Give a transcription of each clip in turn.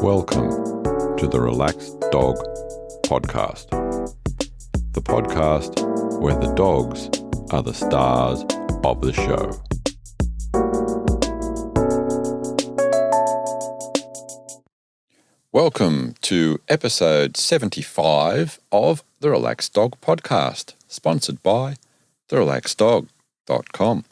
Welcome to the Relaxed Dog Podcast, the podcast where the dogs are the stars of the show. Welcome to episode 75 of the Relaxed Dog Podcast, sponsored by therelaxeddog.com.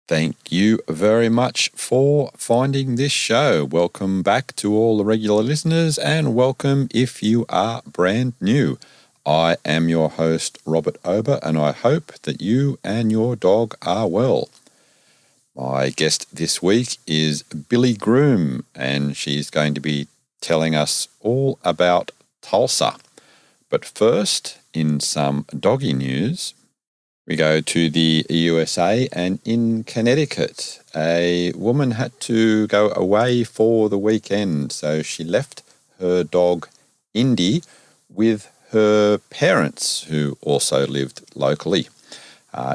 Thank you very much for finding this show. Welcome back to all the regular listeners and welcome if you are brand new. I am your host, Robert Ober, and I hope that you and your dog are well. My guest this week is Billie Groom, and she's going to be telling us all about Tulsa. But first, in some doggy news, we go to the USA, and in Connecticut, a woman had to go away for the weekend. So she left her dog, Indy, with her parents, who also lived locally.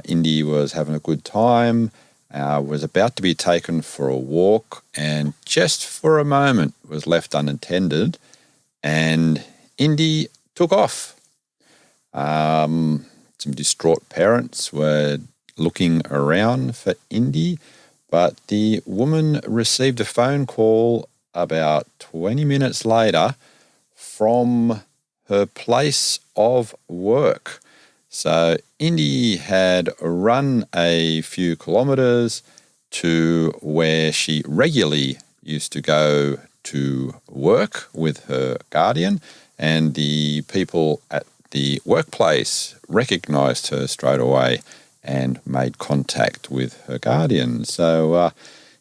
Indy was having a good time, was about to be taken for a walk, and just for a moment was left unattended, and Indy took off. Some distraught parents were looking around for Indy, but the woman received a phone call about 20 minutes later from her place of work. So Indy had run a few kilometres to where she regularly used to go to work with her guardian, and the people at the workplace recognised her straight away and made contact with her guardian. So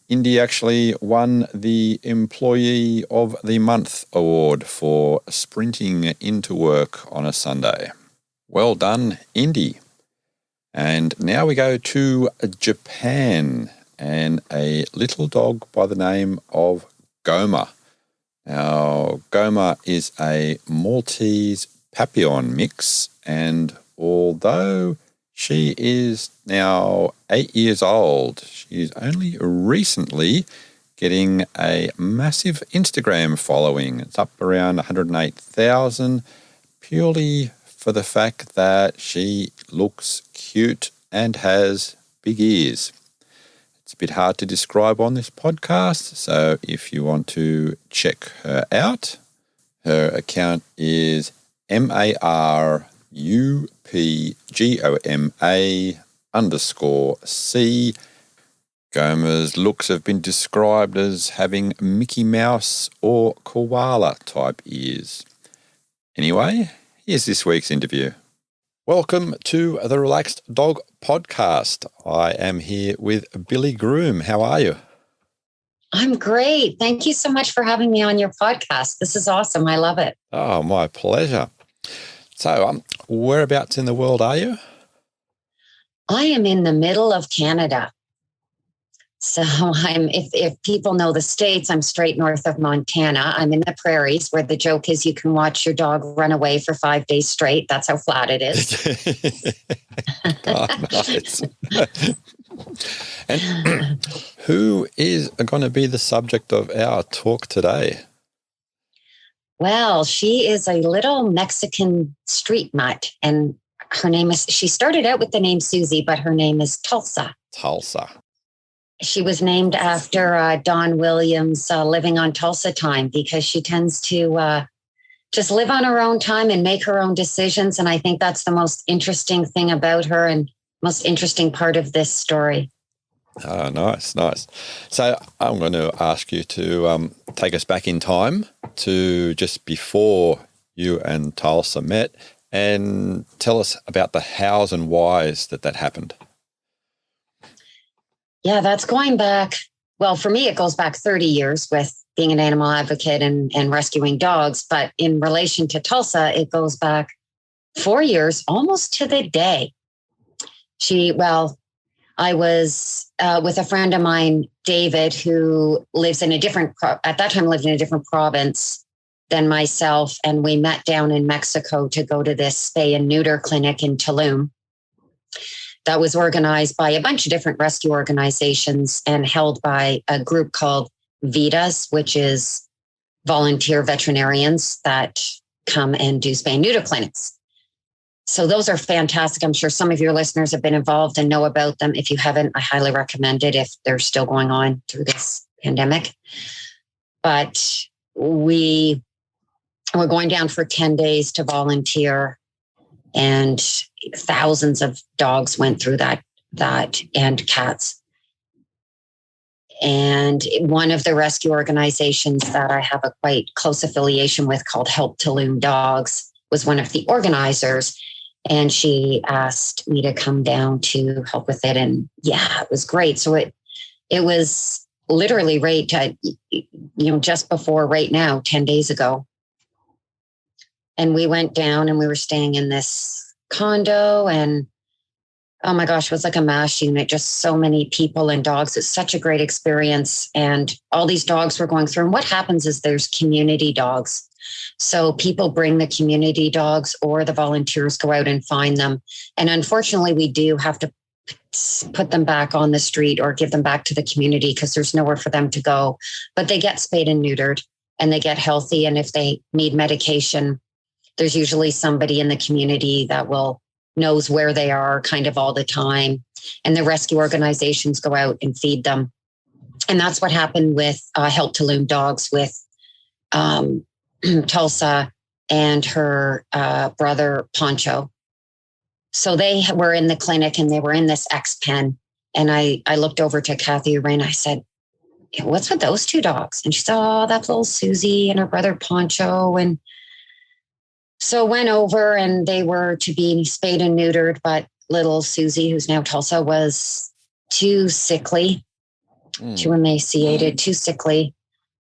Indy actually won the Employee of the Month award for sprinting into work on a Sunday. Well done, Indy. And now we go to Japan and a little dog by the name of Goma. Now, Goma is a Maltese Papillon mix, and although she is now 8 years old, she's only recently getting a massive Instagram following. It's up around 108,000, purely for the fact that she looks cute and has big ears. It's a bit hard to describe on this podcast, so if you want to check her out, her account is MARUPGOMA_C. Goma's looks have been described as having Mickey Mouse or koala type ears. Anyway, here's this week's interview. Welcome to the Relaxed Dog Podcast. I am here with Billie Groom. How are you? I'm great. Thank you so much for having me on your podcast. This is awesome. I love it. Oh, my pleasure. So, whereabouts in the world are you? I am in the middle of Canada. So if people know the States, I'm straight north of Montana. I'm in the prairies where the joke is you can watch your dog run away for 5 days straight. That's how flat it is. Oh, nice. And who is going to be the subject of our talk today? Well, she is a little Mexican street mutt, and she started out with the name Susie, but her name is Tulsa. Tulsa. She was named after Don Williams' Living on Tulsa Time, because she tends to just live on her own time and make her own decisions. And I think that's the most interesting thing about her and most interesting part of this story. Oh, nice. So I'm going to ask you to take us back in time to just before you and Tulsa met and tell us about the hows and whys that happened. Yeah, that's going back. Well, for me, it goes back 30 years with being an animal advocate and rescuing dogs. But in relation to Tulsa, it goes back 4 years, almost to the day. I was with a friend of mine, David, who lives in at that time lived in a different province than myself. And we met down in Mexico to go to this spay and neuter clinic in Tulum. that was organized by a bunch of different rescue organizations and held by a group called VITAS, which is volunteer veterinarians that come and do spay and neuter clinics. So those are fantastic. I'm sure some of your listeners have been involved and know about them. If you haven't, I highly recommend it if they're still going on through this pandemic. But we were going down for 10 days to volunteer, and thousands of dogs went through that and cats. And one of the rescue organizations that I have a quite close affiliation with, called Help to Loom Dogs, was one of the organizers. And she asked me to come down to help with it. And yeah, it was great. So it was literally just before right now, 10 days ago. And we went down and we were staying in this condo, and oh my gosh, it was like a MASH unit, just so many people and dogs. It's such a great experience. And all these dogs were going through. And what happens is there's community dogs. So people bring the community dogs, or the volunteers go out and find them. And unfortunately, we do have to put them back on the street or give them back to the community because there's nowhere for them to go. But they get spayed and neutered and they get healthy. And if they need medication, there's usually somebody in the community that knows where they are kind of all the time. And the rescue organizations go out and feed them. And that's what happened with Help to Loom Dogs with Tulsa and her brother Poncho. So they were in the clinic and they were in this X pen. And I looked over to Kathy Rain. I said, what's with those two dogs? And she said, oh, that's little Susie and her brother Poncho. And so went over, and they were to be spayed and neutered, but little Susie, who's now Tulsa, was too sickly, too emaciated, too sickly.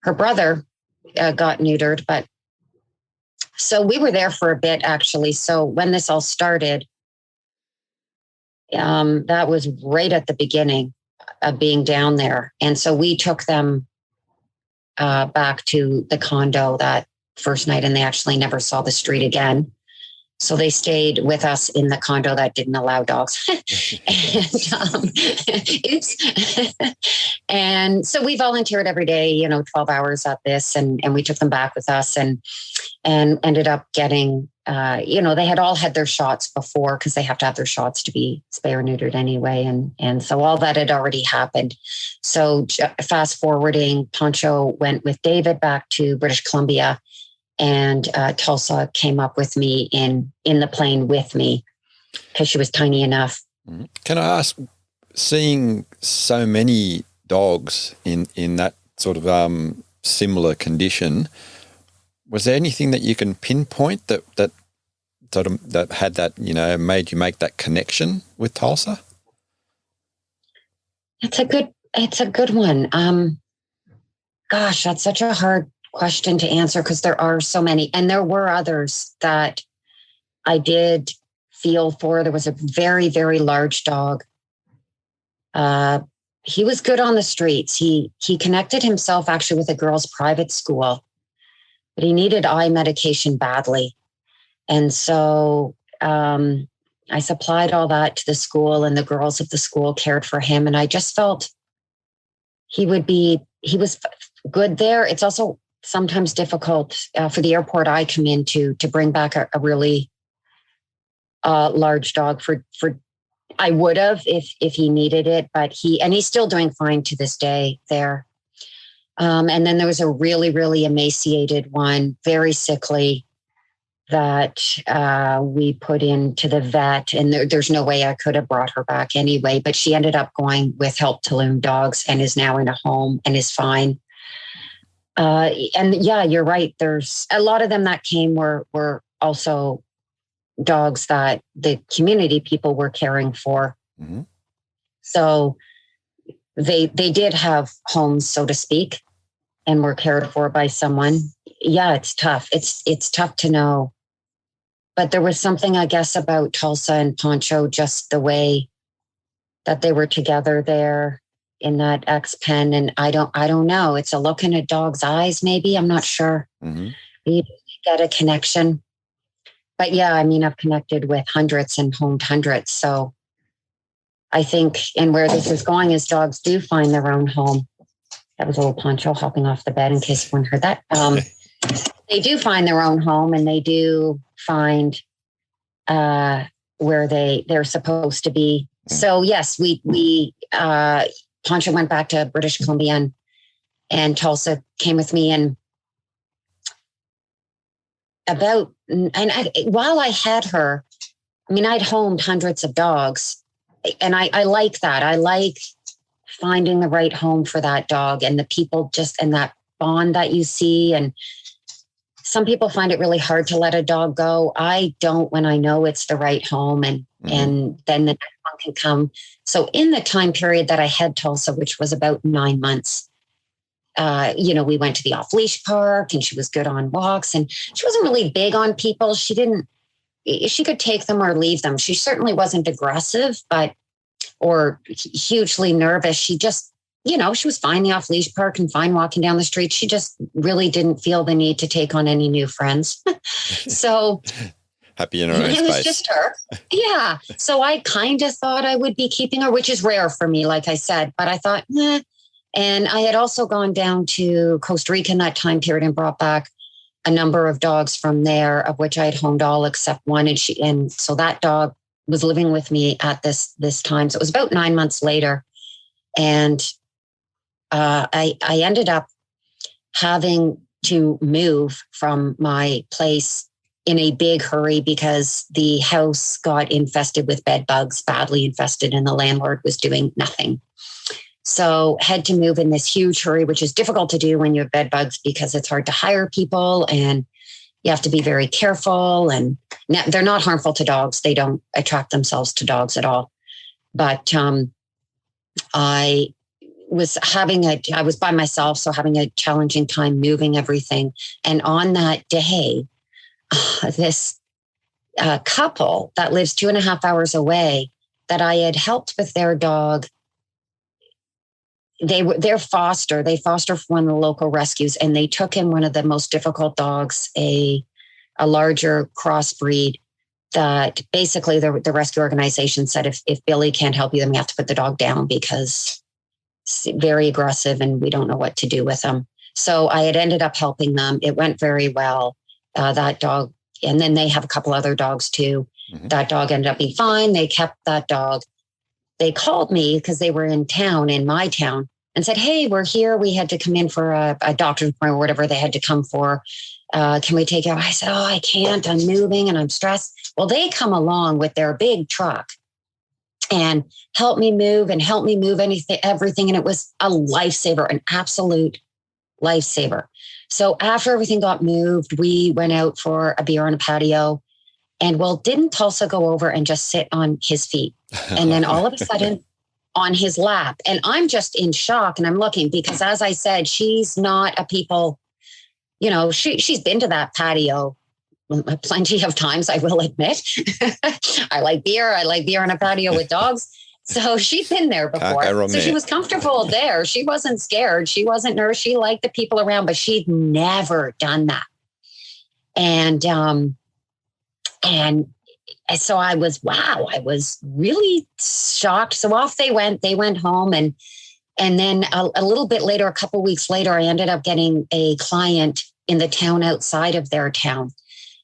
Her brother got neutered, but so we were there for a bit, actually. So when this all started, that was right at the beginning of being down there. And so we took them back to the condo that first night, and they actually never saw the street again. So they stayed with us in the condo that didn't allow dogs. And so we volunteered every day, 12 hours at this, and we took them back with us and ended up getting, they had all had their shots before because they have to have their shots to be spay or neutered anyway. And so all that had already happened. So fast forwarding, Poncho went with David back to British Columbia, and Tulsa came up with me in the plane with me because she was tiny enough. Can I ask, seeing so many dogs in that sort of similar condition, was there anything that you can pinpoint that had that, made you make that connection with Tulsa? It's a good one. Gosh, that's such a hard question to answer because there are so many. And there were others that I did feel for. There was a very, very large dog. He was good on the streets. He connected himself actually with a girls' private school, but he needed eye medication badly. And so I supplied all that to the school, and the girls of the school cared for him. And I just felt he was good there. It's also sometimes difficult for the airport I come into to bring back a really large dog for I would have if he needed it, but he's still doing fine to this day there. And then there was a really, really emaciated one, very sickly, that we put into the vet, and there's no way I could have brought her back anyway, but she ended up going with Help to Loom Dogs and is now in a home and is fine. And yeah, you're right. There's a lot of them that came were also dogs that the community people were caring for. Mm-hmm. So they did have homes, so to speak, and were cared for by someone. Yeah, it's tough. It's tough to know. But there was something, I guess, about Tulsa and Poncho, just the way that they were together there in that X pen. And I don't know. It's a look in a dog's eyes, maybe. I'm not sure. Mm-hmm. You get a connection. But yeah, I mean, I've connected with hundreds and homed hundreds. So I think, and where this is going is dogs do find their own home That was old Poncho hopping off the bed in case everyone heard that. They do find their own home, and they do find where they're supposed to be. So yes, we Poncho went back to British Columbia, and Tulsa came with me. And while I had her, I mean, I'd homed hundreds of dogs, and I like that. I like finding the right home for that dog, and the people and that bond that you see. And some people find it really hard to let a dog go. I don't, when I know it's the right home, and then the next one can come. So in the time period that I had Tulsa, which was about 9 months, we went to the off-leash park, and she was good on walks, and she wasn't really big on people. She could take them or leave them. She certainly wasn't aggressive, or hugely nervous. She just, she was fine in the off-leash park and fine walking down the street. She just really didn't feel the need to take on any new friends. So happy in her own space. It was just her. Yeah. So I kind of thought I would be keeping her, which is rare for me, like I said, but I thought, And I had also gone down to Costa Rica in that time period and brought back a number of dogs from there, of which I had homed all except one. And so that dog was living with me at this time. So it was about 9 months later. And I ended up having to move from my place in a big hurry because the house got infested with bed bugs, badly infested, and the landlord was doing nothing. So had to move in this huge hurry, which is difficult to do when you have bed bugs because it's hard to hire people and you have to be very careful. And they're not harmful to dogs. They don't attract themselves to dogs at all. But I was by myself, so having a challenging time moving everything. And on that day, this couple that lives 2.5 hours away that I had helped with their dog, they foster for one of the local rescues, and they took in one of the most difficult dogs, a larger crossbreed that basically the rescue organization said, if Billy can't help you, then we have to put the dog down because it's very aggressive and we don't know what to do with him. So I had ended up helping them. It went very well. That dog, and then they have a couple other dogs too. Mm-hmm. That dog ended up being fine. They kept that dog. They called me because they were in my town, and said, hey, we're here. We had to come in for a doctor's appointment or whatever they had to come for. Can we take you? I said, I can't. I'm moving and I'm stressed. Well, they come along with their big truck and help me move everything. And it was a lifesaver, an absolute lifesaver. So after everything got moved, we went out for a beer on a patio. And didn't Tulsa go over and just sit on his feet? And then all of a sudden on his lap. And I'm just in shock, and I'm looking because, as I said, she's not a people, she's been to that patio plenty of times, I will admit. I like beer on a patio with dogs. So she'd been there before. So she was comfortable there. She wasn't scared. She wasn't nervous. She liked the people around, but she'd never done that. And so I was really shocked. So off they went home. And then a little bit later, a couple of weeks later, I ended up getting a client in the town outside of their town.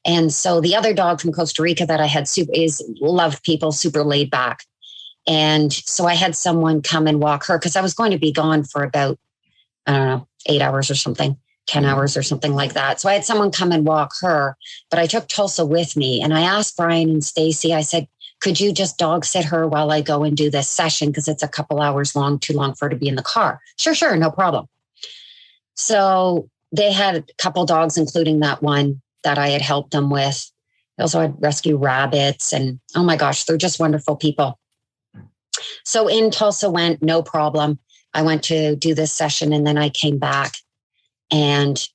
And so the other dog from Costa Rica that I had loved people, super laid back. And so I had someone come and walk her because I was going to be gone for about, 8 hours or something. 10 hours or something like that. So I had someone come and walk her, but I took Tulsa with me. And I asked Brian and Stacy, I said, could you just dog sit her while I go and do this session? Because it's a couple hours long, too long for her to be in the car. Sure, no problem. So they had a couple dogs, including that one that I had helped them with. They also had rescue rabbits, and oh my gosh, they're just wonderful people. So in Tulsa went, no problem. I went to do this session, and then I came back. And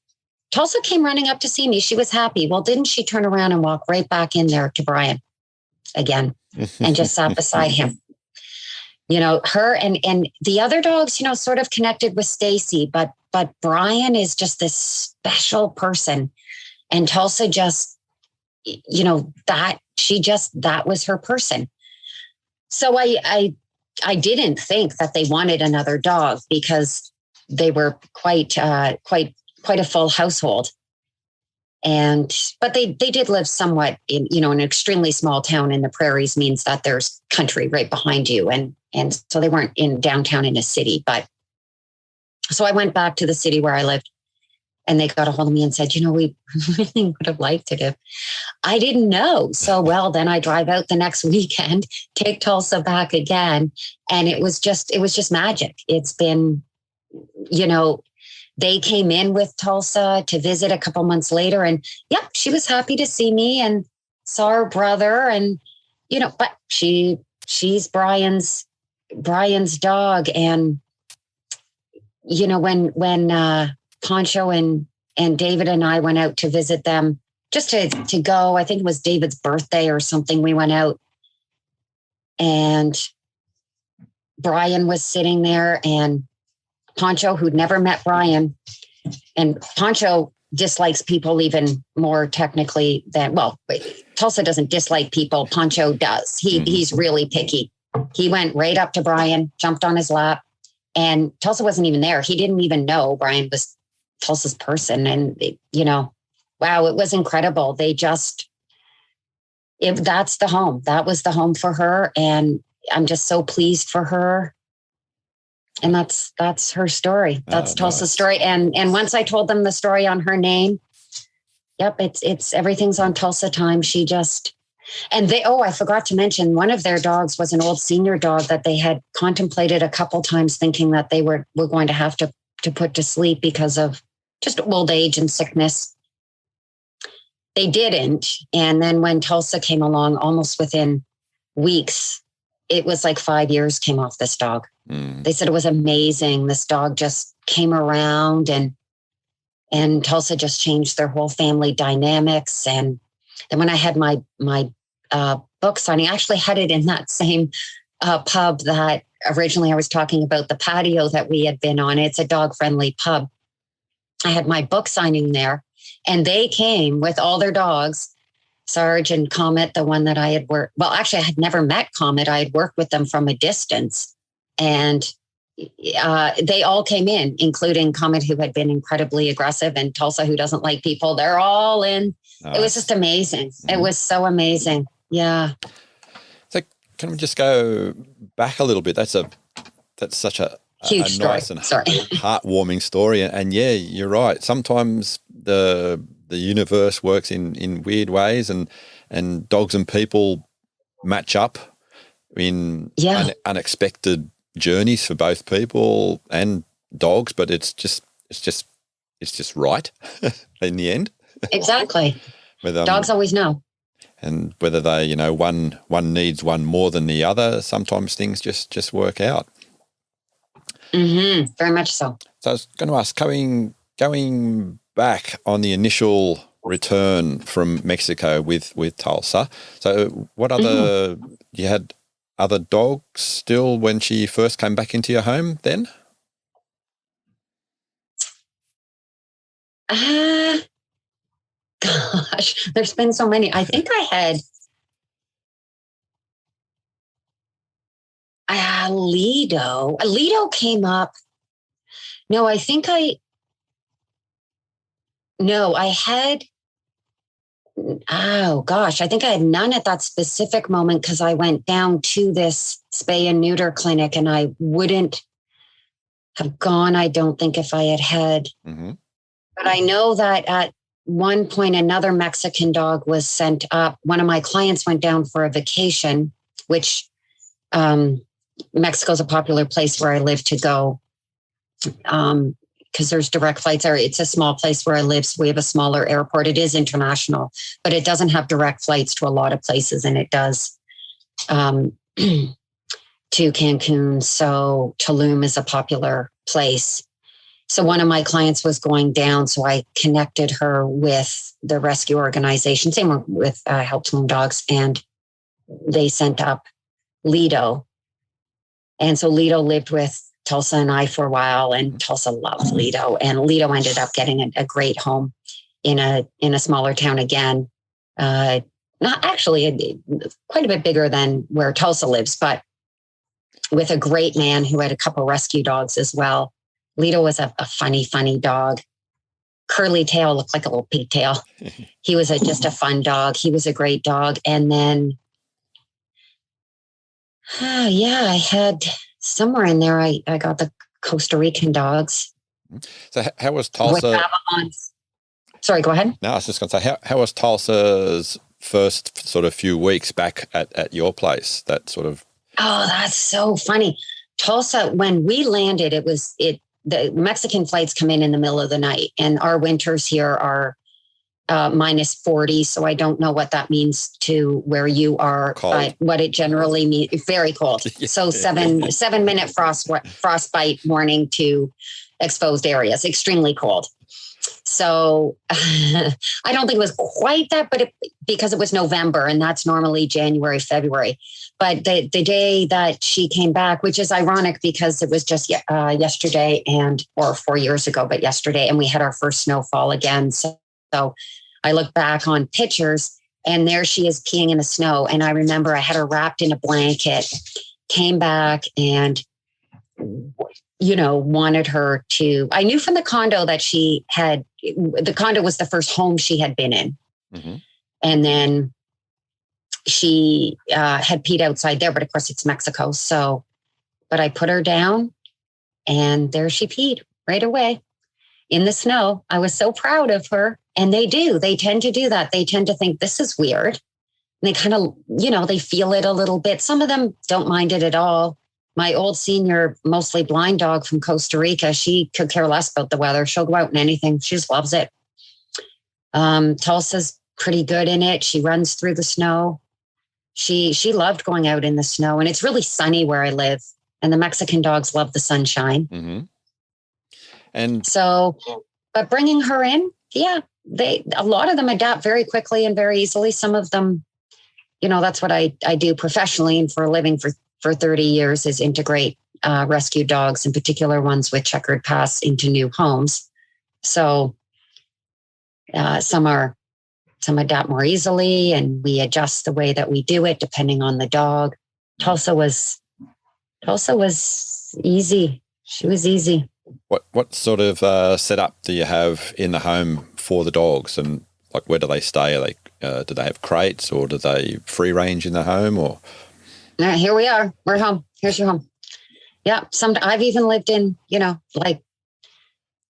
Tulsa came running up to see me. She was happy. Well, didn't she turn around and walk right back in there to Brian again and just sat beside him? Her and the other dogs, sort of connected with Stacy, but Brian is just this special person. And Tulsa just, that was her person. So I didn't think that they wanted another dog because they were quite a full household. But they did live somewhat in, an extremely small town in the prairies, means that there's country right behind you. And so they weren't in downtown in a city. But so I went back to the city where I lived, and they got a hold of me and said, we really would have liked it. I didn't know. So, then I drive out the next weekend, take Tulsa back again. And it was just magic. It's been, they came in with Tulsa to visit a couple months later, and she was happy to see me and saw her brother, and but she's Brian's dog. And when Poncho and David and I went out to visit them, just to go, I think it was David's birthday or something, we went out, and Brian was sitting there, and Poncho, who'd never met Brian, and Poncho dislikes people even more technically than, Tulsa doesn't dislike people. Poncho does. He's really picky. He went right up to Brian, jumped on his lap, and Tulsa wasn't even there. He didn't even know Brian was Tulsa's person. And, wow, it was incredible. That's the home. That was the home for her. And I'm just so pleased for her. And that's her story. That's Tulsa's story. And once I told them the story on her name, it's everything's on Tulsa time. I forgot to mention, one of their dogs was an old senior dog that they had contemplated a couple times, thinking that they were going to have to put to sleep because of just old age and sickness. They didn't. And then when Tulsa came along, almost within weeks, it was like 5 years came off this dog. They said it was amazing. This dog just came around, and Tulsa just changed their whole family dynamics. And then when I had my book signing, I actually had it in that same pub that originally I was talking about, the patio that we had been on. It's a dog-friendly pub. I had my book signing there, and they came with all their dogs. Sarge and Comet, the one that I had worked. Well, actually, I had never met Comet. I had worked with them from a distance, and they all came in, including Comet, who had been incredibly aggressive, and Tulsa, who doesn't like people. They're all in. Nice. It was just amazing. It was so amazing. Yeah. So can we just go back a little bit? That's such a huge story. Nice and heartwarming story. And yeah, you're right. Sometimes the universe works in weird ways, and dogs and people match up in unexpected journeys for both people and dogs, but it's just right in the end. Exactly. Dogs always know. And whether they, one needs one more than the other, sometimes things just work out. Mm-hmm. Very much so. So I was going to ask, going back on the initial return from Mexico with Tulsa. So what other, you had other dogs still when she first came back into your home then? Gosh, there's been so many. I think I had Lido. Lido came up. No, I think I had, oh gosh, I think I had none at that specific moment, because I went down to this spay and neuter clinic, and I wouldn't have gone, I don't think, if I had. Mm-hmm. But I know that at one point, another Mexican dog was sent up. One of my clients went down for a vacation, which Mexico's a popular place where I live to go, because there's direct flights. It's a small place where I live, so we have a smaller airport. It is international, but it doesn't have direct flights to a lot of places, and it does to Cancun. So Tulum is a popular place. So one of my clients was going down, so I connected her with the rescue organization, same with Help to Home Dogs, and they sent up Lido. And so Lido lived with Tulsa and I for a while, and Tulsa loved Lido, and Lido ended up getting a great home in a smaller town again. Not actually quite a bit bigger than where Tulsa lives, but with a great man who had a couple rescue dogs as well. Lido was a funny, funny dog. Curly tail, looked like a little pigtail. He was just a fun dog. He was a great dog. And then, I had somewhere in there, I got the Costa Rican dogs. So how was With Tulsa? Babylons. Sorry, go ahead. No, I was just going to say, how was Tulsa's first sort of few weeks back at your place? That sort of. Oh, that's so funny. Tulsa, when we landed, the Mexican flights come in the middle of the night, and our winters here are minus 40. So I don't know what that means to where you are, Cold. but what it generally means, very cold. So 7-minute frostbite warning to exposed areas, extremely cold. So I don't think it was quite that, but because it was November, and that's normally January, February. But the day that she came back, which is ironic because it was just yesterday or 4 years ago, but yesterday, and we had our first snowfall again. So I look back on pictures, and there she is peeing in the snow. And I remember I had her wrapped in a blanket, came back and, wanted her to, I knew from the condo that the condo was the first home she had been in. Mm-hmm. And then she had peed outside there, but of course it's Mexico. But I put her down, and there she peed right away in the snow. I was so proud of her. And they tend to do that. They tend to think this is weird. And they kind of, they feel it a little bit. Some of them don't mind it at all. My old senior, mostly blind dog from Costa Rica, she could care less about the weather. She'll go out in anything. She just loves it. Tulsa's pretty good in it. She runs through the snow. She loved going out in the snow, and it's really sunny where I live. And the Mexican dogs love the sunshine. Mm-hmm. And so, but bringing her in, a lot of them adapt very quickly and very easily. Some of them, that's what I do professionally and for a living for 30 years is integrate rescue dogs, in particular ones with checkered pasts, into new homes. So some adapt more easily, and we adjust the way that we do it depending on the dog. Tulsa was easy. She was easy. What sort of setup do you have in the home for the dogs, and like where do they stay? Do they have crates, or do they free range in the home? Or here we are. We're home. Here's your home. Yeah. I've even lived in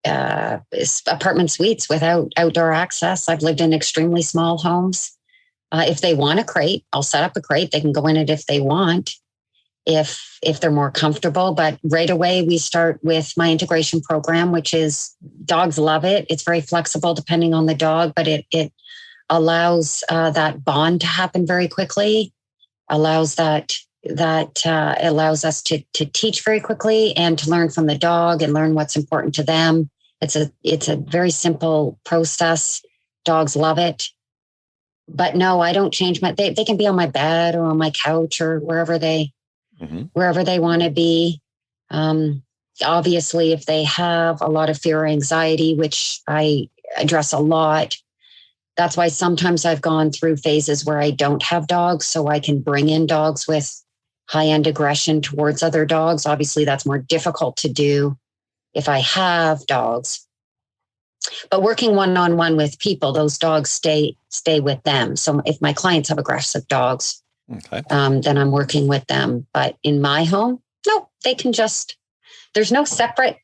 apartment suites without outdoor access. I've lived in extremely small homes. If they want a crate, I'll set up a crate. They can go in it if they want, if they're more comfortable. But right away, we start with my integration program, which is dogs love it. It's very flexible depending on the dog, but it allows that bond to happen very quickly, allows allows us to teach very quickly and to learn from the dog and learn what's important to them. It's a very simple process. Dogs love it. But no, I don't change they can be on my bed or on my couch or wherever they want to be. Obviously, if they have a lot of fear or anxiety, which I address a lot, that's why sometimes I've gone through phases where I don't have dogs, so I can bring in dogs with high-end aggression towards other dogs. Obviously, that's more difficult to do if I have dogs. But working one-on-one with people, those dogs stay with them. So if my clients have aggressive dogs, then I'm working with them. But in my home, no, they can there's no separate,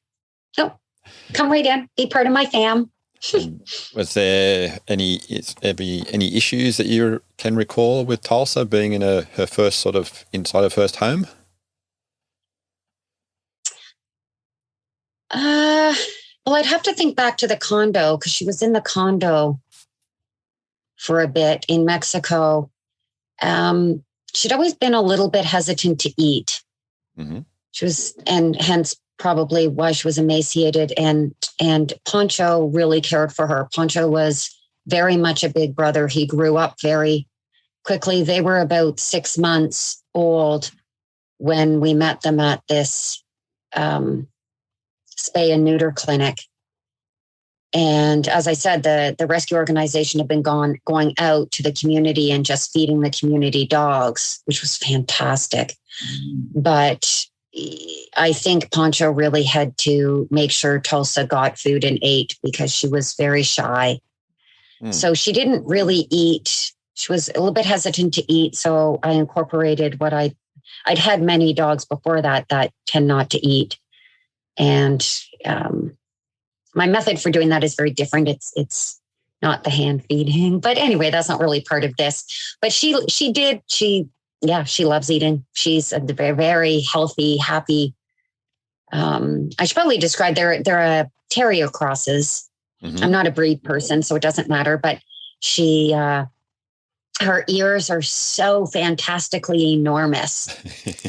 no, come right in, be part of my fam. Was there any issues that you can recall with Tulsa being in her first sort of inside her first home? Well, I'd have to think back to the condo because she was in the condo for a bit in Mexico. She'd always been a little bit hesitant to eat. Mm-hmm. She was, and hence probably why she was emaciated. And Poncho really cared for her. Poncho was very much a big brother. He grew up very quickly. They were about 6 months old when we met them at this spay and neuter clinic. And as I said, the rescue organization had been going out to the community and just feeding the community dogs, which was fantastic. But I think Poncho really had to make sure Tulsa got food and ate because she was very shy. So she didn't really eat. She was a little bit hesitant to eat. So I incorporated what I'd had many dogs before that tend not to eat. And my method for doing that is very different. It's not the hand feeding, but anyway, that's not really part of this. But she loves eating. She's a very, very healthy, happy. I should probably describe they're a Terrier crosses. Mm-hmm. I'm not a breed person, so it doesn't matter. But she, her ears are so fantastically enormous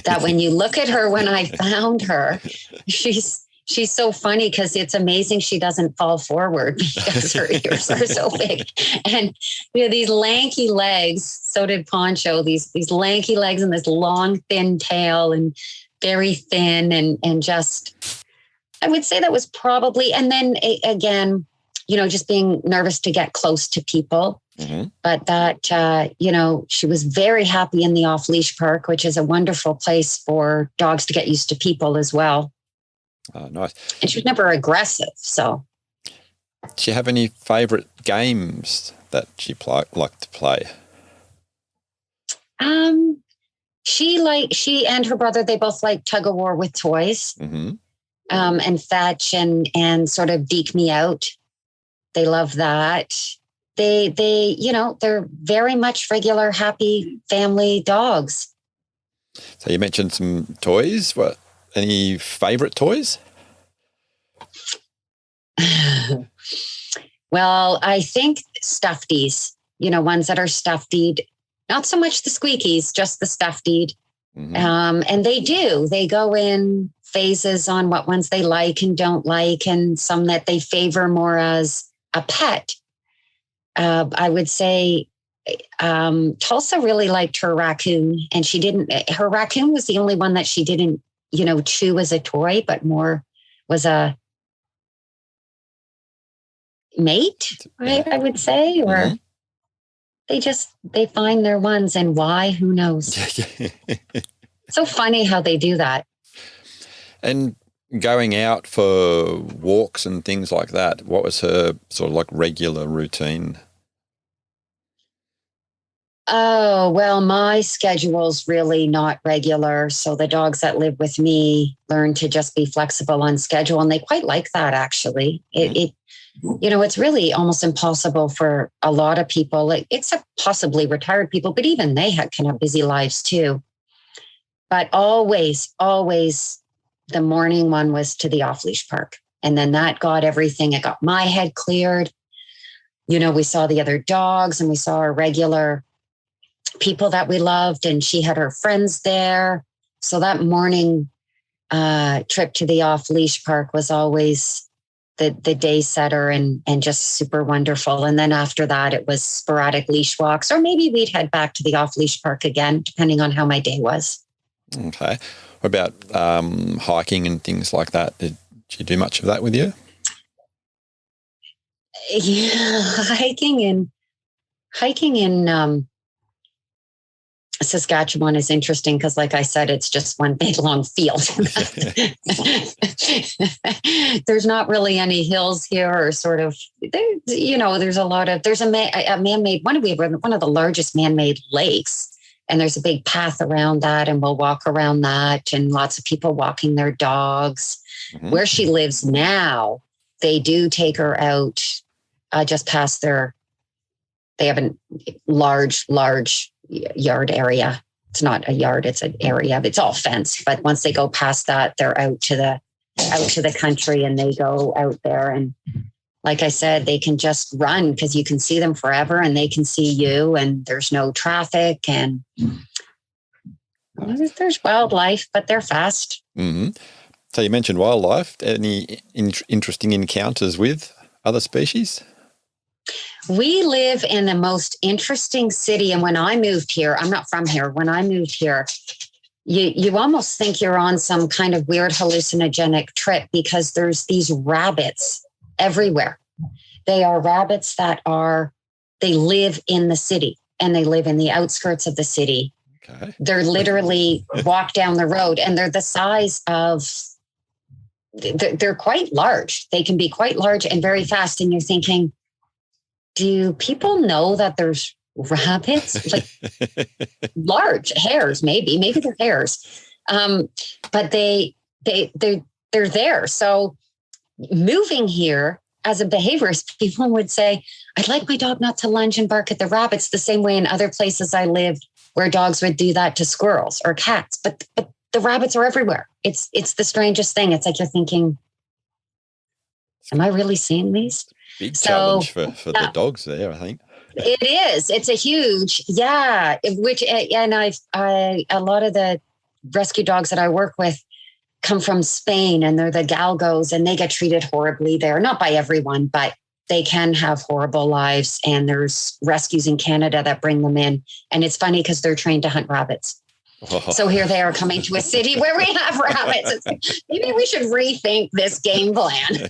that when you look at her, when I found her, she's so funny because it's amazing she doesn't fall forward because her ears are so big. And these lanky legs, so did Poncho, these lanky legs and this long, thin tail and very thin and just, I would say that was probably, and then again, just being nervous to get close to people. Mm-hmm. But that, she was very happy in the off-leash park, which is a wonderful place for dogs to get used to people as well. Oh, nice. And she was never aggressive, so. Do you have any favourite games that she liked to play? She and her brother, they both like tug of war with toys, mm-hmm. And fetch and sort of deke me out. They love that. They're very much regular, happy family dogs. So you mentioned some toys. What? Any favourite toys? Well, I think stuffies, ones that are stuffied, not so much the squeakies, just the stuffied. Mm-hmm. And they go in phases on what ones they like and don't like, and some that they favor more as a pet. I would say Tulsa really liked her raccoon, and her raccoon was the only one that she didn't, chew as a toy, but more was a mate, right? I would say, or mm-hmm. they find their ones, and why, who knows? So funny how they do that. And going out for walks and things like that, what was her sort of like regular routine? Oh, well, my schedule's really not regular. So the dogs that live with me learn to just be flexible on schedule. And they quite like that, actually. It's really almost impossible for a lot of people, except possibly retired people, but even they can have busy lives too. But always, always the morning one was to the off-leash park. And then that got everything. It got my head cleared. We saw the other dogs and we saw our regular people that we loved, and she had her friends there. So that morning trip to the off-leash park was always the day setter and just super wonderful. And then after that, it was sporadic leash walks, or maybe we'd head back to the off-leash park again, depending on how my day was. Okay. What about hiking and things like that? Did you do much of that with you? Yeah, hiking in Saskatchewan is interesting because, like I said, it's just one big long field. There's not really any hills here, or sort of. There's a lot of. There's a man-made one. We have one of the largest man-made lakes, and there's a big path around that, and we'll walk around that, and lots of people walking their dogs. Mm-hmm. Where she lives now, they do take her out just past their. They have a large yard area. It's not a yard, it's an area. It's all fenced. But once they go past that, they're out to the country, and they go out there. And like I said, they can just run because you can see them forever, and they can see you, and there's no traffic, and there's wildlife, but they're fast. Mm-hmm. So you mentioned wildlife. Any interesting encounters with other species? We live in the most interesting city. And when I moved here, I'm not from here. When I moved here, you almost think you're on some kind of weird hallucinogenic trip because there's these rabbits everywhere. They are rabbits they live in the city, and they live in the outskirts of the city. Okay. They're literally walk down the road, and they're the size of, they're quite large. They can be quite large and very fast. And you're thinking, do people know that there's rabbits? Like large hares, maybe they're hares. But they're there. So moving here as a behaviorist, people would say, I'd like my dog not to lunge and bark at the rabbits the same way in other places I lived where dogs would do that to squirrels or cats. But the rabbits are everywhere. It's the strangest thing. It's like you're thinking, am I really seeing these? Big challenge for the dogs there, I think. It is. It's a huge, and a lot of the rescue dogs that I work with come from Spain, and they're the galgos, and they get treated horribly there. Not by everyone, but they can have horrible lives. And there's rescues in Canada that bring them in. And it's funny because they're trained to hunt rabbits. Oh. So here they are coming to a city where we have rabbits. It's like, maybe we should rethink this game plan.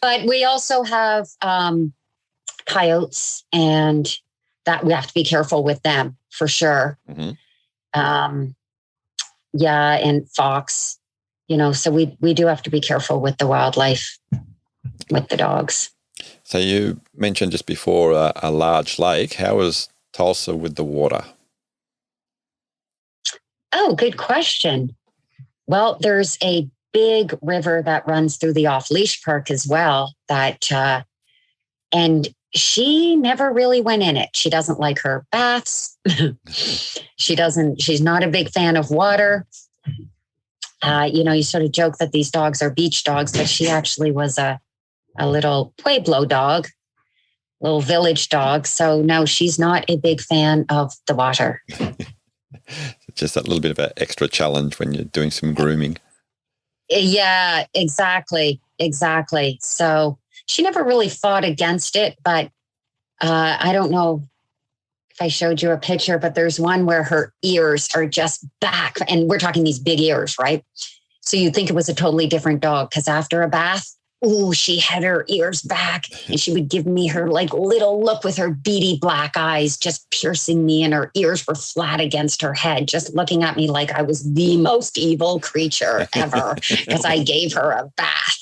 But we also have coyotes, and that we have to be careful with them for sure. Mm-hmm. And fox, so we do have to be careful with the wildlife, with the dogs. So you mentioned just before a large lake. How is Tulsa with the water? Oh, good question. Well, there's a big river that runs through the off-leash park as well, and she never really went in it. She doesn't like her baths. She's not a big fan of water. You sort of joke that these dogs are beach dogs, but she actually was a little Pueblo dog, little village dog. So no, she's not a big fan of the water. Just that little bit of an extra challenge when you're doing some grooming. Yeah, exactly. So she never really fought against it, but I don't know if I showed you a picture, but there's one where her ears are just back, and we're talking these big ears, right? So you'd think it was a totally different dog, because after a bath, she had her ears back, and she would give me her like little look with her beady black eyes, just piercing me, and her ears were flat against her head, just looking at me like I was the most evil creature ever because I gave her a bath.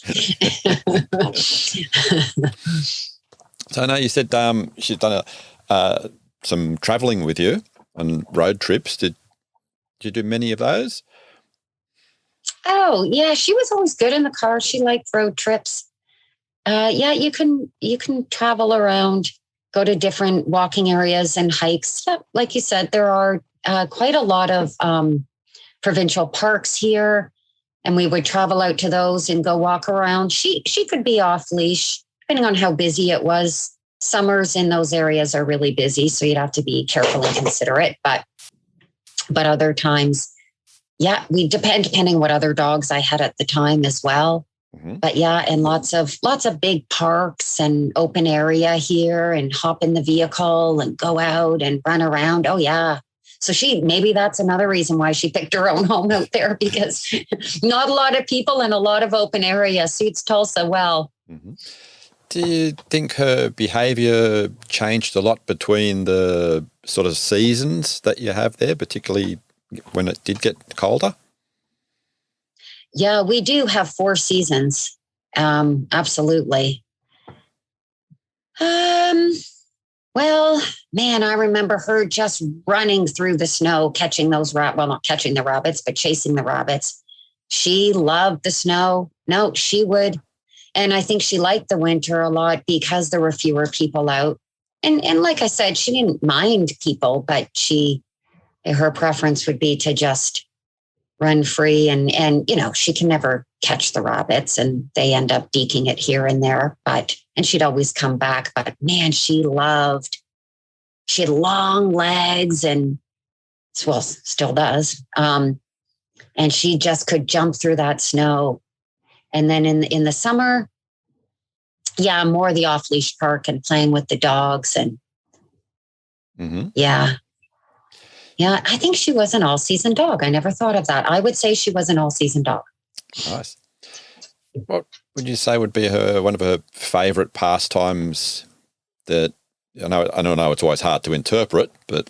So I know you said she's done some travelling with you on road trips. Did you do many of those? Oh, yeah. She was always good in the car. She liked road trips. You can travel around, go to different walking areas and hikes. Yeah, like you said, there are quite a lot of provincial parks here, and we would travel out to those and go walk around. She could be off leash, depending on how busy it was. Summers in those areas are really busy, so you'd have to be careful and considerate. But other times, we depending what other dogs I had at the time as well. Mm-hmm. But and lots of big parks and open area here, and hop in the vehicle and go out and run around. Oh yeah. So maybe that's another reason why she picked her own home out there, because not a lot of people and a lot of open area suits Tulsa well. Mm-hmm. Do you think her behaviour changed a lot between the sort of seasons that you have there, particularly when it did get colder? Yeah, we do have 4 seasons. Absolutely. Well, man, I remember her just running through the snow, catching those not catching the rabbits, but chasing the rabbits. She loved the snow. No, she would. And I think she liked the winter a lot because there were fewer people out. And like I said, she didn't mind people, but her preference would be to just run free. And she can never catch the rabbits, and they end up deking it here and there. And she'd always come back. But man, she had long legs, and still does. And she just could jump through that snow. And then in the summer, more the off-leash park and playing with the dogs. And mm-hmm. Yeah, I think she was an all-season dog. I never thought of that. I would say she was an all-season dog. Nice. What would you say would be one of her favourite pastimes that, I know it's always hard to interpret, but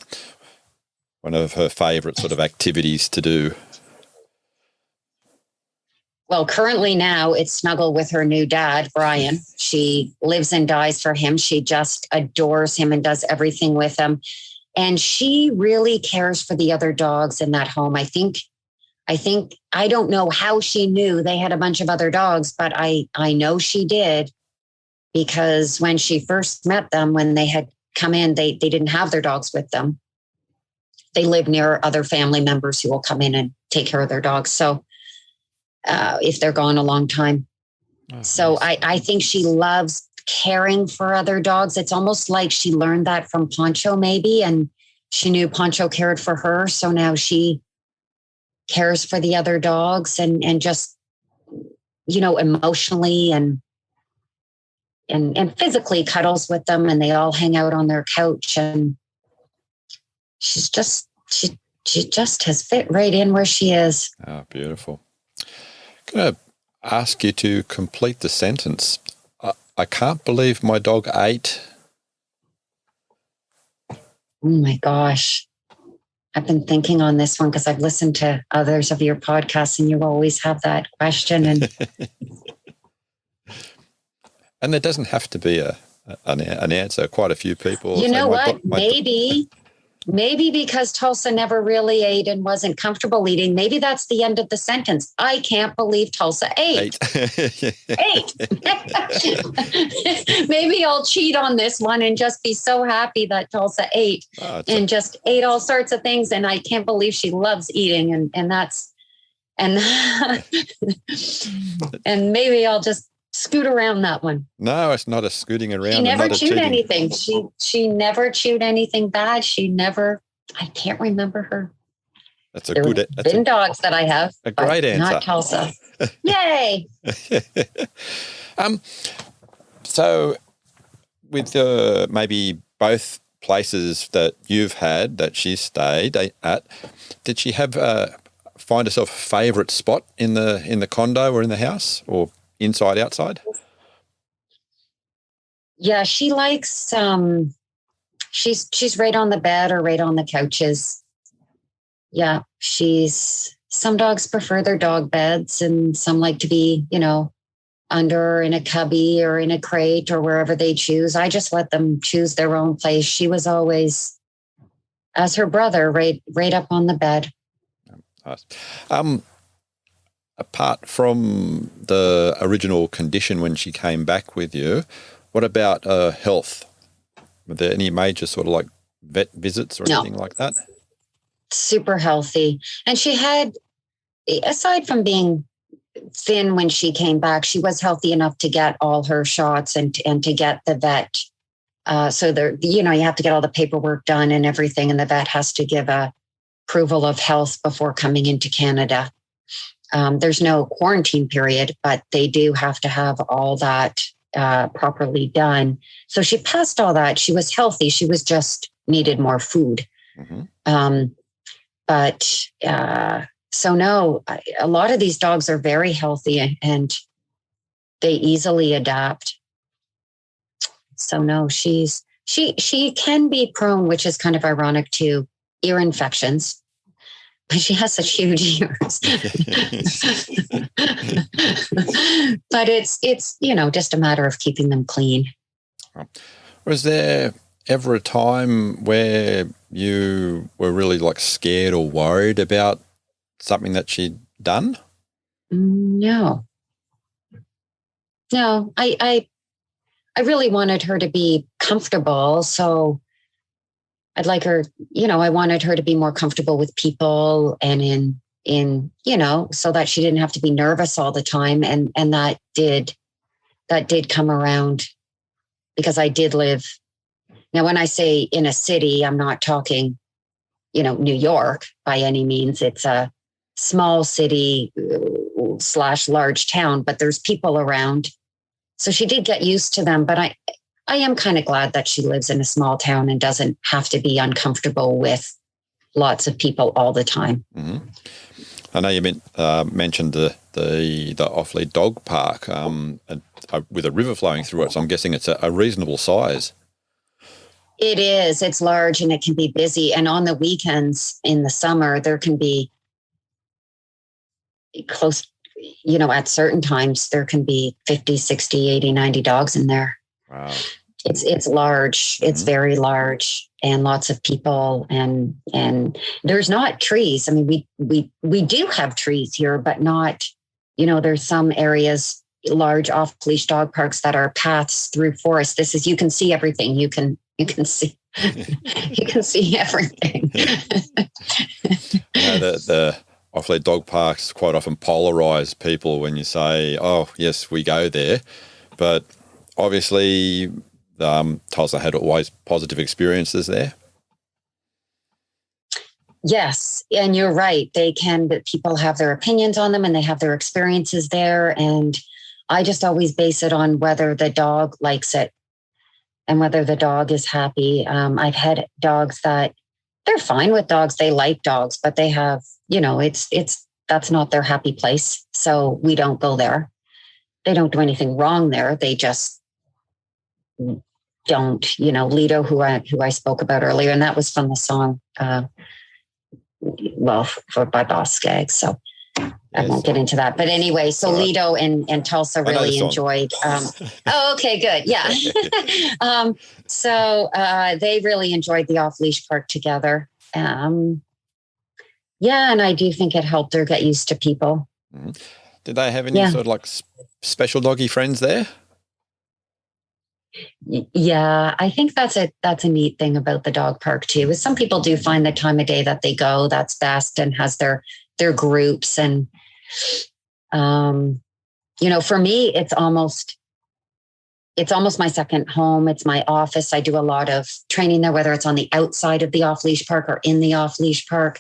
one of her favourite sort of activities to do? Well, currently now it's snuggle with her new dad, Brian. She lives and dies for him. She just adores him and does everything with him. And she really cares for the other dogs in that home. I think I don't know how she knew they had a bunch of other dogs, but I know she did, because when she first met them, when they had come in, they didn't have their dogs with them. They live near other family members who will come in and take care of their dogs. So if they're gone a long time. Oh, so nice. I think she loves caring for other dogs. It's almost like she learned that from Poncho maybe, and she knew Poncho cared for her. So now she cares for the other dogs and just, emotionally and physically cuddles with them, and they all hang out on their couch, and she just has fit right in where she is. Oh, beautiful. I'm going to ask you to complete the sentence. I can't believe my dog ate. Oh my gosh. I've been thinking on this one because I've listened to others of your podcasts, and you always have that question. And and there doesn't have to be an answer. Quite a few people. You know what? Maybe because Tulsa never really ate and wasn't comfortable eating, maybe that's the end of the sentence. I can't believe Tulsa ate. Ate. Maybe I'll cheat on this one and just be so happy that Tulsa ate just ate all sorts of things. And I can't believe she loves eating. And that's, and maybe I'll just scoot around that one. No, it's not a scooting around. She never chewed anything. She never chewed anything bad. I can't remember her. That's a good. That's been dogs that I have. A great answer. Not Tulsa. Yay. So with maybe both places that you've had that she stayed at, did she have find herself a favourite spot in the condo or in the house, or inside, outside? Yeah, she likes, she's right on the bed or right on the couches. Yeah, some dogs prefer their dog beds, and some like to be, under in a cubby or in a crate or wherever they choose. I just let them choose their own place. She was always, as her brother, right up on the bed. Nice. Apart from the original condition when she came back with you, what about health? Were there any major sort of like vet visits or anything like that? Super healthy. And she had, aside from being thin when she came back, she was healthy enough to get all her shots and to get the vet. So there, you have to get all the paperwork done and everything. And the vet has to give approval of health before coming into Canada. There's no quarantine period, but they do have to have all that properly done. So she passed all that. She was healthy. She was just needed more food. Mm-hmm. So no, a lot of these dogs are very healthy and they easily adapt. So no, she can be prone, which is kind of ironic, to ear infections. But she has such huge ears. But it's just a matter of keeping them clean. Was there ever a time where you were really like scared or worried about something that she'd done? No. I really wanted her to be comfortable, so I'd like her, I wanted her to be more comfortable with people and in so that she didn't have to be nervous all the time. And that did come around, because I did live. Now, when I say in a city, I'm not talking, New York by any means. It's a small city / large town, but there's people around. So she did get used to them, but I am kind of glad that she lives in a small town and doesn't have to be uncomfortable with lots of people all the time. Mm-hmm. I know you mentioned the Offley Dog Park with a river flowing through it, so I'm guessing it's a reasonable size. It is. It's large and it can be busy. And on the weekends in the summer, there can be close, at certain times, there can be 50, 60, 80, 90 dogs in there. Wow. It's large. It's very large, and lots of people, and there's not trees. I mean, we do have trees here, but not, there's some areas, large off leash dog parks that are paths through forest. You can see everything. You can see you can see everything. The off-lead dog parks quite often polarize people when you say, oh, yes, we go there. But obviously, Tulsa had always positive experiences there. Yes, and you're right. But people have their opinions on them and they have their experiences there. And I just always base it on whether the dog likes it and whether the dog is happy. I've had dogs that they're fine with dogs. They like dogs, but they have, that's not their happy place. So we don't go there. They don't do anything wrong there. They just don't, Lido, who I spoke about earlier, and that was from the song, by Boss Skaggs. So I won't get into that. But anyway, so Lido and Tulsa really enjoyed. Okay, good. Yeah. So they really enjoyed the off-leash park together. And I do think it helped her get used to people. Mm-hmm. Did they have any sort of like special doggy friends there? Yeah, I think that's a neat thing about the dog park too, is some people do find the time of day that they go that's best and has their groups. And, for me, it's almost my second home. It's my office. I do a lot of training there, whether it's on the outside of the off-leash park or in the off-leash park.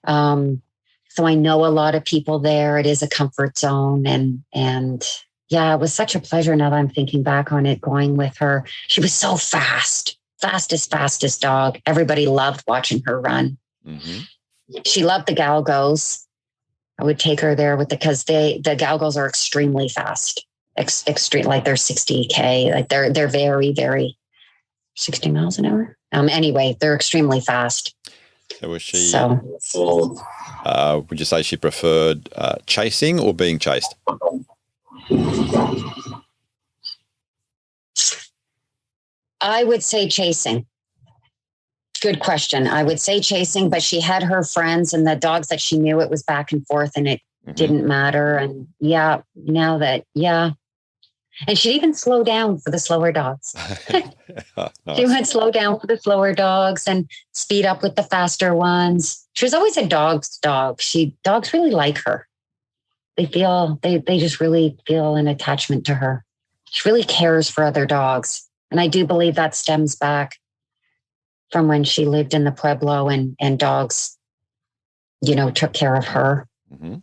So I know a lot of people there. It is a comfort zone. And yeah, it was such a pleasure now that I'm thinking back on it, going with her. She was so fastest dog. Everybody loved watching her run. Mm-hmm. She loved the galgos. I would take her there because the galgos are extremely fast, extreme, like they're 60K, like they're very, very 60 miles an hour. Anyway, they're extremely fast. So was she, would you say she preferred chasing or being chased? I would say chasing. Good question. I would say chasing, but she had her friends and the dogs that she knew. It was back and forth and it didn't matter. And and she'd even slow down for the slower dogs. Nice. She would slow down for the slower dogs and speed up with the faster ones. She was always a dog's dog. Dogs really like her. They just really feel an attachment to her. She really cares for other dogs. And I do believe that stems back from when she lived in the Pueblo and dogs, took care of her. Mm-hmm.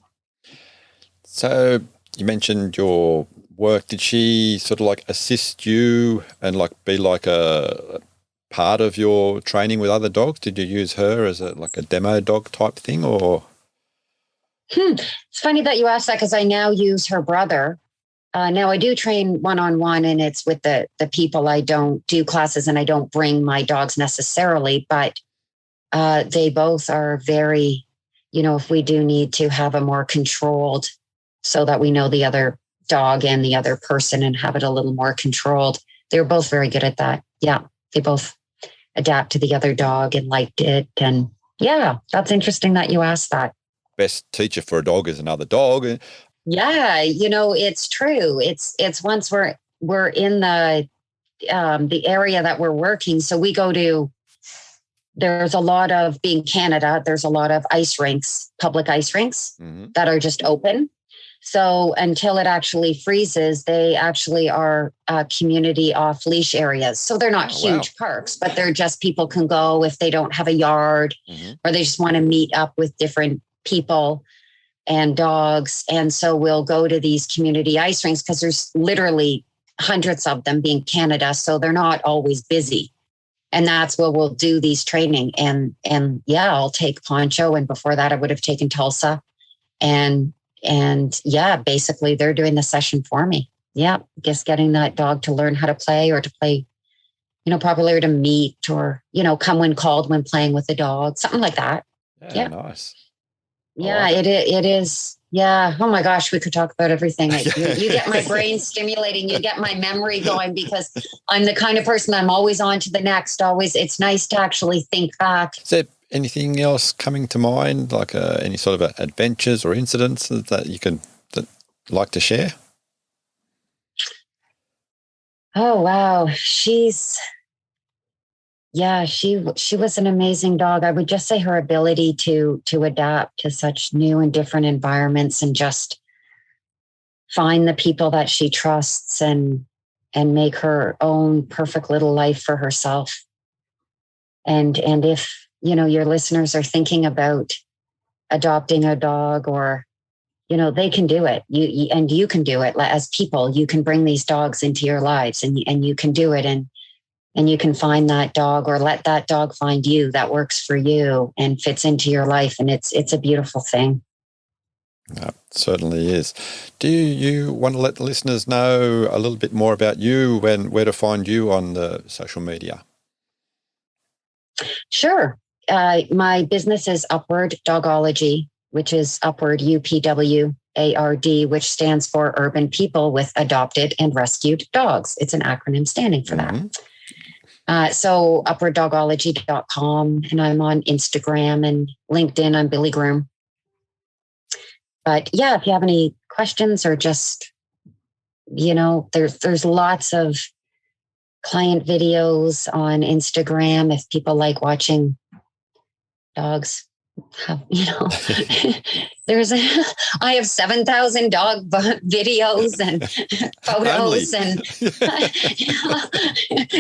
So you mentioned your work. Did she sort of like assist you and like be like a part of your training with other dogs? Did you use her as a demo dog type thing or? It's funny that you asked that because I now use her brother. Now I do train one-on-one and it's with the people. I don't do classes and I don't bring my dogs necessarily, but they both are very, if we do need to have a more controlled so that we know the other dog and the other person and have it a little more controlled. They're both very good at that. Yeah. They both adapt to the other dog and liked it. And yeah, that's interesting that you asked that. Best teacher for a dog is another dog. Yeah, it's true. It's once we're in the area that we're working. So we go to, there's a lot of, being Canada, there's a lot of ice rinks, public ice rinks that are just open. So until it actually freezes, they actually are community off leash areas. So they're not huge parks, but they're just, people can go if they don't have a yard or they just want to meet up with different people and dogs. And so we'll go to these community ice rinks because there's literally hundreds of them, being Canada. So they're not always busy. And that's where we'll do these training. And yeah, I'll take Poncho. And before that, I would have taken Tulsa. And yeah, basically they're doing the session for me. Yeah. Just getting that dog to learn how to play or to play popular to meet or, come when called when playing with the dog, something like that. Yeah, Yeah. nice. I Yeah, like it. it is. Yeah. Oh my gosh, we could talk about everything. You get my Yeah. brain stimulating. You get my memory going because I'm the kind of person I'm always on to the next. Always, it's nice to actually think back. Is there anything else coming to mind, like any sort of adventures or incidents that you can like to share? Oh wow, she was an amazing dog. I would just say her ability to adapt to such new and different environments and just find the people that she trusts and make her own perfect little life for herself. And if, your listeners are thinking about adopting a dog or, they can do it. You can do it as people. You can bring these dogs into your lives and you can do it. And you can find that dog or let that dog find you that works for you and fits into your life. And it's a beautiful thing. It certainly is. Do you want to let the listeners know a little bit more about you and where to find you on the social media? Sure. My business is Upward Dogology, which is Upward UPWARD, which stands for Urban People with Adopted and Rescued Dogs. It's an acronym standing for that. So upwarddogology.com, and I'm on Instagram and LinkedIn. I'm Billie Groom. But yeah, if you have any questions or just, there's lots of client videos on Instagram if people like watching dogs have, I have 7,000 dog videos and photos and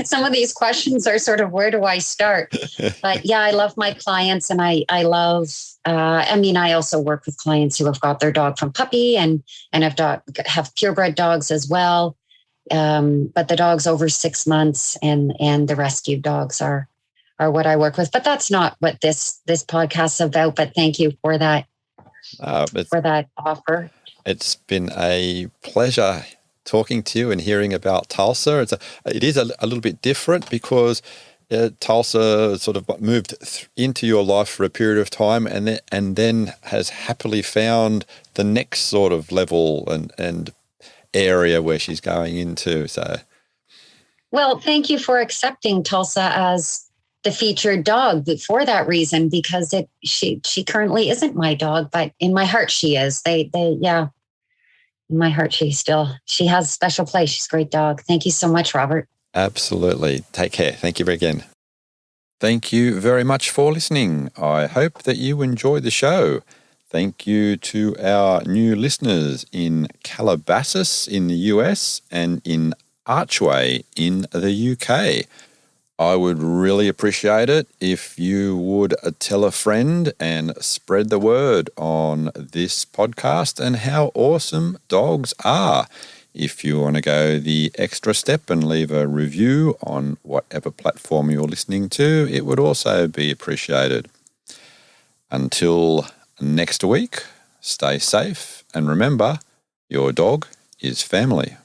some of these questions are sort of, where do I start? But yeah, I love my clients and I also work with clients who have got their dog from puppy and have purebred dogs as well. But the dogs over 6 months and the rescued dogs are what I work with. But that's not what this podcast is about. But thank you for that offer. It's been a pleasure talking to you and hearing about Tulsa. It is a little bit different because Tulsa sort of moved into your life for a period of time and then has happily found the next sort of level and area where she's going into. So, well, thank you for accepting Tulsa as the featured dog for that reason, because she currently isn't my dog, but in my heart she is. In my heart she has a special place. She's a great dog. Thank you so much, Robert. Absolutely. Take care. Thank you again. Thank you very much for listening. I hope that you enjoyed the show. Thank you to our new listeners in Calabasas in the US and in Archway in the UK. I would really appreciate it if you would tell a friend and spread the word on this podcast and how awesome dogs are. If you want to go the extra step and leave a review on whatever platform you're listening to, it would also be appreciated. Until next week, stay safe and remember, your dog is family.